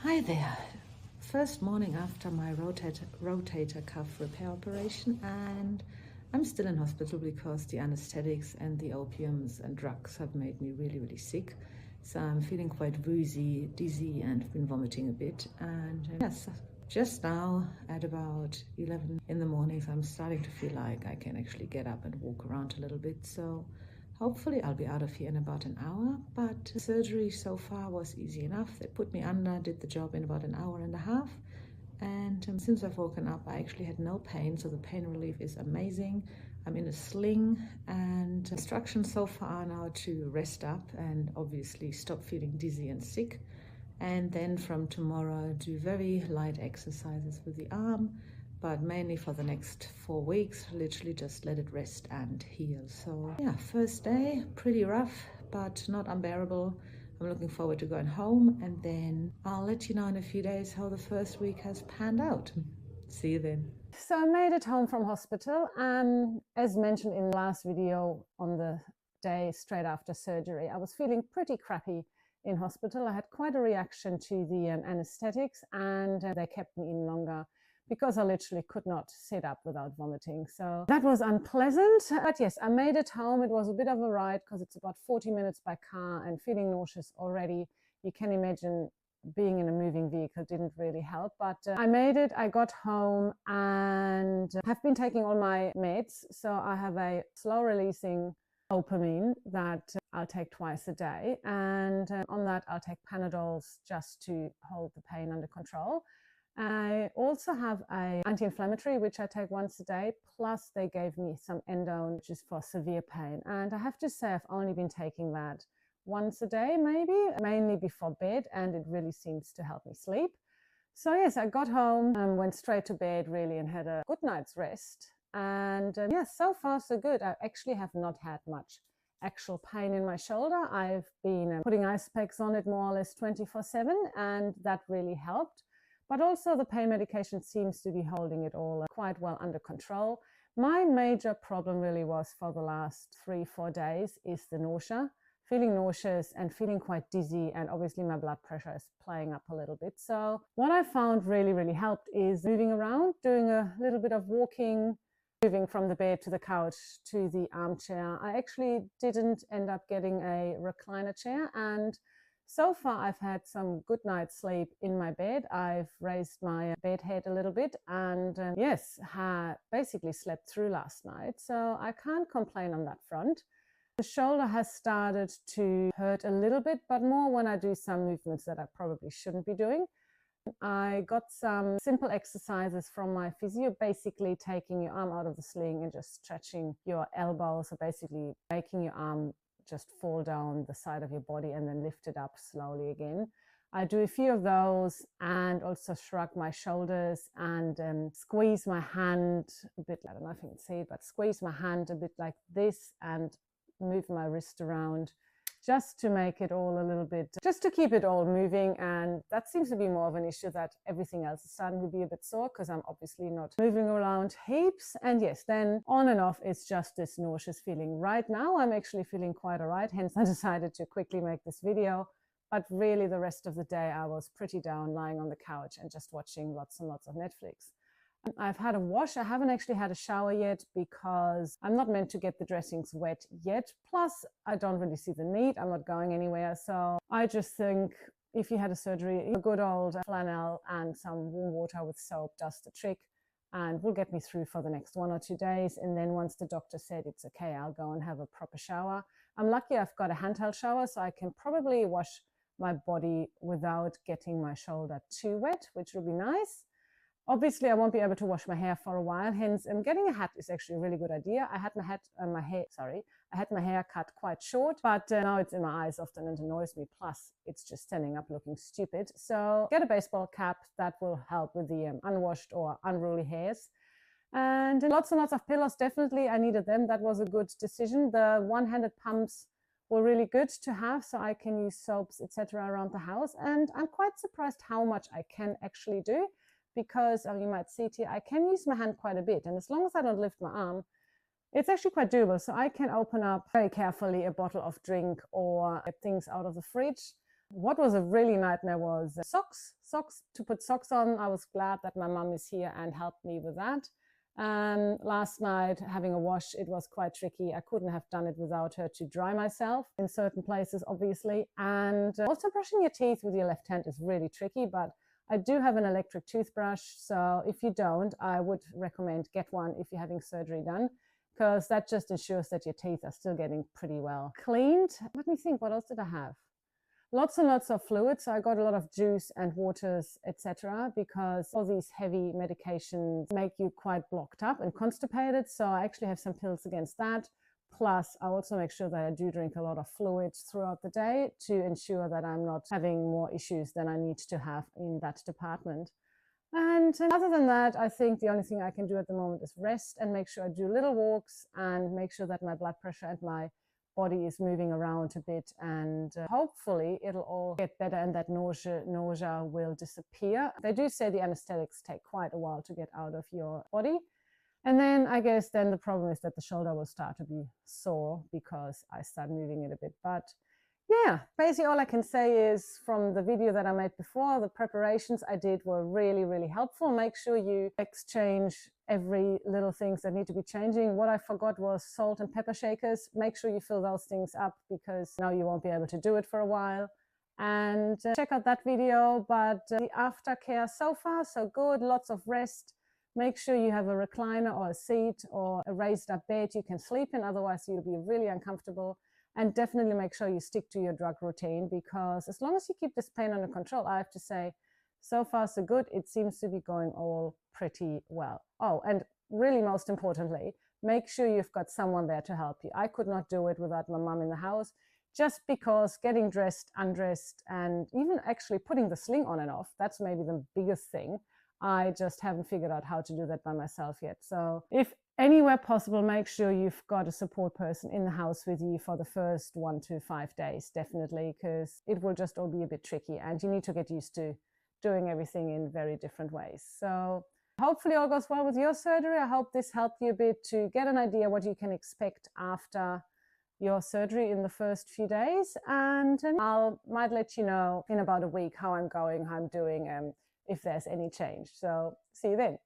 Hi there. First morning after my rotator cuff repair operation, and I'm still in hospital because the anesthetics and the opiums and drugs have made me really sick. So I'm feeling quite woozy, dizzy, and been vomiting a bit. And yes, just now at about 11 in the mornings, I'm starting to feel like I can actually get up and walk around a little bit. So hopefully I'll be out of here in about an hour, but surgery so far was easy enough. They put me under, did the job in about an hour and a half. And since I've woken up, I actually had no pain, so the pain relief is amazing. I'm in a sling, and instructions so far are now to rest up and obviously stop feeling dizzy and sick. And then from tomorrow, do very light exercises with the arm, but mainly for the next 4 weeks, literally just let it rest and heal. So yeah, first day, pretty rough, but not unbearable. I'm looking forward to going home, and then I'll let you know in a few days how the first week has panned out. See you then. So I made it home from hospital, and as mentioned in the last video, on the day straight after surgery, I was feeling pretty crappy in hospital. I had quite a reaction to the anesthetics, and they kept me in longer because I literally could not sit up without vomiting. So that was unpleasant. But yes, I made it home. It was a bit of a ride because it's about 40 minutes by car, and feeling nauseous already. You can imagine being in a moving vehicle didn't really help, but I made it. I got home and have been taking all my meds. So I have a slow releasing dopamine that I'll take twice a day, and on that I'll take Panadols just to hold the pain under control. I also have an anti-inflammatory which I take once a day, plus they gave me some endone, which is for severe pain, and I have to say I've only been taking that once a day, maybe, mainly before bed, and it really seems to help me sleep. So yes, I got home and went straight to bed really and had a good night's rest. And yes, so far so good. I actually have not had much actual pain in my shoulder. I've been putting ice packs on it more or less 24/7, and that really helped. But also the pain medication seems to be holding it all quite well under control. My major problem really was for the last 3-4 days is the nausea. Feeling nauseous and feeling quite dizzy, and obviously my blood pressure is playing up a little bit. So what I found really helped is moving around, doing a little bit of walking, moving from the bed to the couch to the armchair. I actually didn't end up getting a recliner chair, and so far I've had some good night's sleep in my bed. I've raised my bed head a little bit, and yes, basically slept through last night. So I can't complain on that front. The shoulder has started to hurt a little bit, but more when I do some movements that I probably shouldn't be doing. I got some simple exercises from my physio, basically taking your arm out of the sling and just stretching your elbow. So basically making your arm just fall down the side of your body and then lift it up slowly again. I do a few of those, and also shrug my shoulders and squeeze my hand a bit, I don't know if you can see it, but squeeze my hand a bit like this and move my wrist around just to make it all a little bit, just to keep it all moving. And that seems to be more of an issue, that everything else is starting to be a bit sore because I'm obviously not moving around heaps. And yes, then on and off, it's just this nauseous feeling. Right now, I'm actually feeling quite all right. Hence, I decided to quickly make this video. But really, the rest of the day, I was pretty down, lying on the couch and just watching lots and lots of Netflix. I've had a wash. I haven't actually had a shower yet because I'm not meant to get the dressings wet yet. Plus, I don't really see the need. I'm not going anywhere. So I just think if you had a surgery, a good old flannel and some warm water with soap does the trick and will get me through for the next 1 or 2 days. And then once the doctor said it's okay, I'll go and have a proper shower. I'm lucky I've got a handheld shower, so I can probably wash my body without getting my shoulder too wet, which will be nice. Obviously, I won't be able to wash my hair for a while, hence getting a hat is actually a really good idea. I had my hair cut quite short, but now it's in my eyes often and annoys me. Plus, it's just standing up looking stupid. So get a baseball cap. That will help with the unwashed or unruly hairs. And lots and lots of pillows, definitely. I needed them. That was a good decision. The one-handed pumps were really good to have, so I can use soaps, etc. around the house. And I'm quite surprised how much I can actually do, because you might see it here, I can use my hand quite a bit, and as long as I don't lift my arm, it's actually quite doable. So I can open up very carefully a bottle of drink or get things out of the fridge. What was a really nightmare was socks. To put socks on. I was glad that my mum is here and helped me with that. Last night, having a wash, it was quite tricky. I couldn't have done it without her to dry myself in certain places, obviously. And also brushing your teeth with your left hand is really tricky, but I do have an electric toothbrush. So if you don't, I would recommend get one if you're having surgery done, because that just ensures that your teeth are still getting pretty well cleaned. Let me think, what else did I have? Lots and lots of fluids. So I got a lot of juice and waters, etc., because all these heavy medications make you quite blocked up and constipated. So I actually have some pills against that. Plus, I also make sure that I do drink a lot of fluids throughout the day to ensure that I'm not having more issues than I need to have in that department. And other than that, I think the only thing I can do at the moment is rest and make sure I do little walks and make sure that my blood pressure and my body is moving around a bit, and hopefully it'll all get better and that nausea will disappear. They do say the anesthetics take quite a while to get out of your body. And then I guess then the problem is that the shoulder will start to be sore because I start moving it a bit. But yeah, basically all I can say is from the video that I made before, the preparations I did were really, really helpful. Make sure you exchange every little things that need to be changing. What I forgot was salt and pepper shakers. Make sure you fill those things up because now you won't be able to do it for a while. And check out that video. But the aftercare so far, so good. Lots of rest. Make sure you have a recliner or a seat or a raised up bed you can sleep in. Otherwise, you'll be really uncomfortable. And definitely make sure you stick to your drug routine, because as long as you keep this pain under control, I have to say, so far so good. It seems to be going all pretty well. Oh, and really most importantly, make sure you've got someone there to help you. I could not do it without my mum in the house, just because getting dressed, undressed, and even actually putting the sling on and off, that's maybe the biggest thing. I just haven't figured out how to do that by myself yet. So if anywhere possible, make sure you've got a support person in the house with you for the first 1 to 5 days, definitely, because it will just all be a bit tricky and you need to get used to doing everything in very different ways. So hopefully all goes well with your surgery. I hope this helped you a bit to get an idea what you can expect after your surgery in the first few days. And I might let you know in about a week how I'm going, how I'm doing, if there's any change. So see you then.